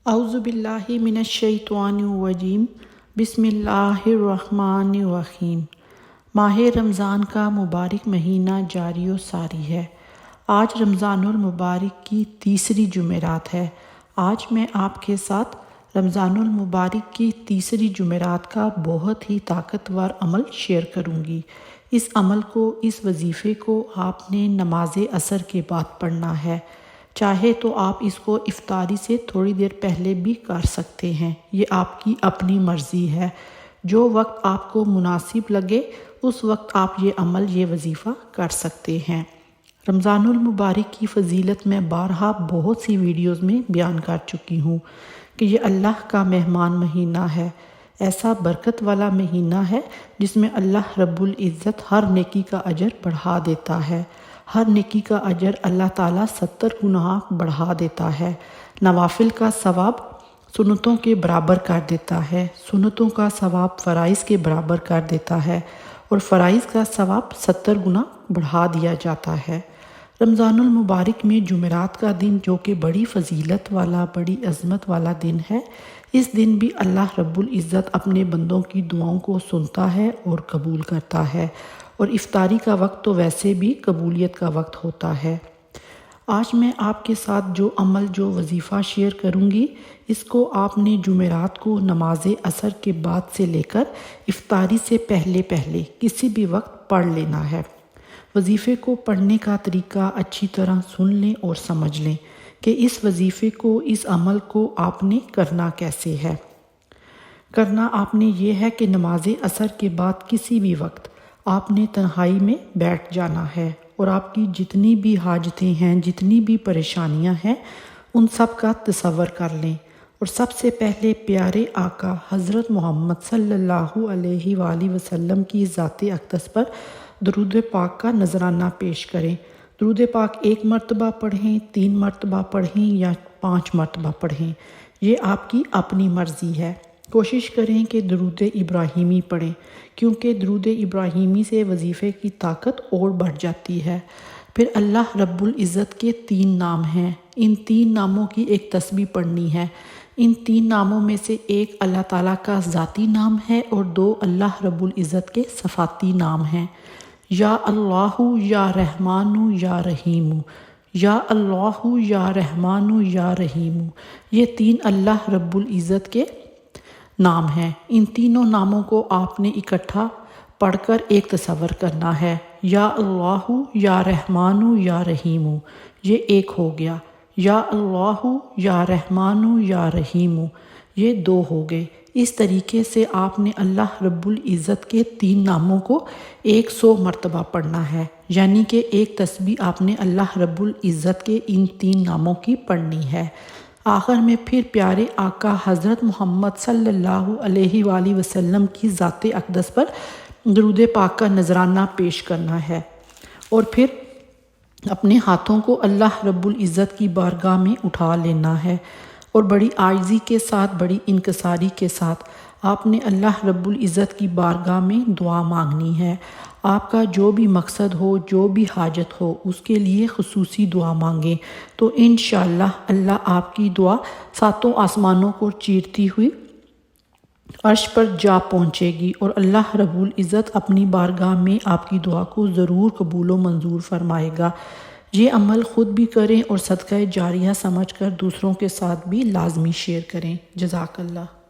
اعوذ باللہ من الشیطان الرجیم بسم اللہ الرحمن الرحیم۔ ماہ رمضان کا مبارک مہینہ جاری و ساری ہے۔ آج رمضان المبارک کی تیسری جمعرات ہے۔ آج میں آپ کے ساتھ رمضان المبارک کی تیسری جمعرات کا بہت ہی طاقتور عمل شیئر کروں گی۔ اس عمل کو، اس وظیفے کو آپ نے نماز عصر کے بعد پڑھنا ہے۔ چاہے تو آپ اس کو افطاری سے تھوڑی دیر پہلے بھی کر سکتے ہیں، یہ آپ کی اپنی مرضی ہے۔ جو وقت آپ کو مناسب لگے اس وقت آپ یہ عمل، یہ وظیفہ کر سکتے ہیں۔ رمضان المبارک کی فضیلت میں بارہا بہت سی ویڈیوز میں بیان کر چکی ہوں کہ یہ اللہ کا مہمان مہینہ ہے، ایسا برکت والا مہینہ ہے جس میں اللہ رب العزت ہر نیکی کا اجر بڑھا دیتا ہے۔ ہر نیکی کا اجر اللہ تعالیٰ 70 گنا بڑھا دیتا ہے۔ نوافل کا ثواب سنتوں کے برابر کر دیتا ہے، سنتوں کا ثواب فرائض کے برابر کر دیتا ہے، اور فرائض کا ثواب 70 گنا بڑھا دیا جاتا ہے۔ رمضان المبارک میں جمعرات کا دن، جو کہ بڑی فضیلت والا، بڑی عظمت والا دن ہے، اس دن بھی اللہ رب العزت اپنے بندوں کی دعاؤں کو سنتا ہے اور قبول کرتا ہے، اور افطاری کا وقت تو ویسے بھی قبولیت کا وقت ہوتا ہے۔ آج میں آپ کے ساتھ جو عمل، جو وظیفہ شیئر کروں گی، اس کو آپ نے جمعرات کو نماز عصر کے بعد سے لے کر افطاری سے پہلے کسی بھی وقت پڑھ لینا ہے۔ وظیفے کو پڑھنے کا طریقہ اچھی طرح سن لیں اور سمجھ لیں کہ اس وظیفے کو، اس عمل کو آپ نے کرنا کیسے ہے۔ کرنا آپ نے یہ ہے کہ نماز عصر کے بعد کسی بھی وقت آپ نے تنہائی میں بیٹھ جانا ہے، اور آپ کی جتنی بھی حاجتیں ہیں، جتنی بھی پریشانیاں ہیں، ان سب کا تصور کر لیں، اور سب سے پہلے پیارے آقا حضرت محمد صلی اللہ علیہ وآلہ وسلم کی ذات اقدس پر درود پاک کا نذرانہ پیش کریں۔ درود پاک 1 مرتبہ پڑھیں، 3 مرتبہ پڑھیں یا 5 مرتبہ پڑھیں، یہ آپ کی اپنی مرضی ہے۔ کوشش کریں کہ درود ابراہیمی پڑھیں، کیونکہ درود ابراہیمی سے وظیفے کی طاقت اور بڑھ جاتی ہے۔ پھر اللہ رب العزت کے 3 نام ہیں، ان 3 ناموں کی ایک تسبیح پڑھنی ہے۔ ان 3 ناموں میں سے ایک اللہ تعالیٰ کا ذاتی نام ہے، اور 2 اللہ رب العزت کے صفاتی نام ہیں۔ یا اللہ یا رحمان یا رحیم، یا اللہ یا رحمان یا رحیم، یہ 3 اللہ رب العزت کے نام ہیں۔ ان تینوں ناموں کو آپ نے اکٹھا پڑھ کر ایک تصور کرنا ہے۔ یا اللہ یا رحمان یا رحیم، یہ ایک ہو گیا۔ یا اللہ یا رحمان یا رحیم، یہ 2 ہو گئے۔ اس طریقے سے آپ نے اللہ رب العزت کے 3 ناموں کو 100 مرتبہ پڑھنا ہے، یعنی کہ ایک تسبیح آپ نے اللہ رب العزت کے ان 3 ناموں کی پڑھنی ہے۔ آخر میں پھر پیارے آقا حضرت محمد صلی اللہ علیہ وآلہ وسلم کی ذات اقدس پر درود پاک کا نذرانہ پیش کرنا ہے، اور پھر اپنے ہاتھوں کو اللہ رب العزت کی بارگاہ میں اٹھا لینا ہے، اور بڑی عاجزی کے ساتھ، بڑی انکساری کے ساتھ آپ نے اللہ رب العزت کی بارگاہ میں دعا مانگنی ہے۔ آپ کا جو بھی مقصد ہو، جو بھی حاجت ہو، اس کے لیے خصوصی دعا مانگیں، تو انشاءاللہ اللہ آپ کی دعا 7 آسمانوں کو چیرتی ہوئی عرش پر جا پہنچے گی، اور اللہ رب العزت اپنی بارگاہ میں آپ کی دعا کو ضرور قبول و منظور فرمائے گا۔ یہ عمل خود بھی کریں اور صدقہ جاریہ سمجھ کر دوسروں کے ساتھ بھی لازمی شیئر کریں۔ جزاک اللہ۔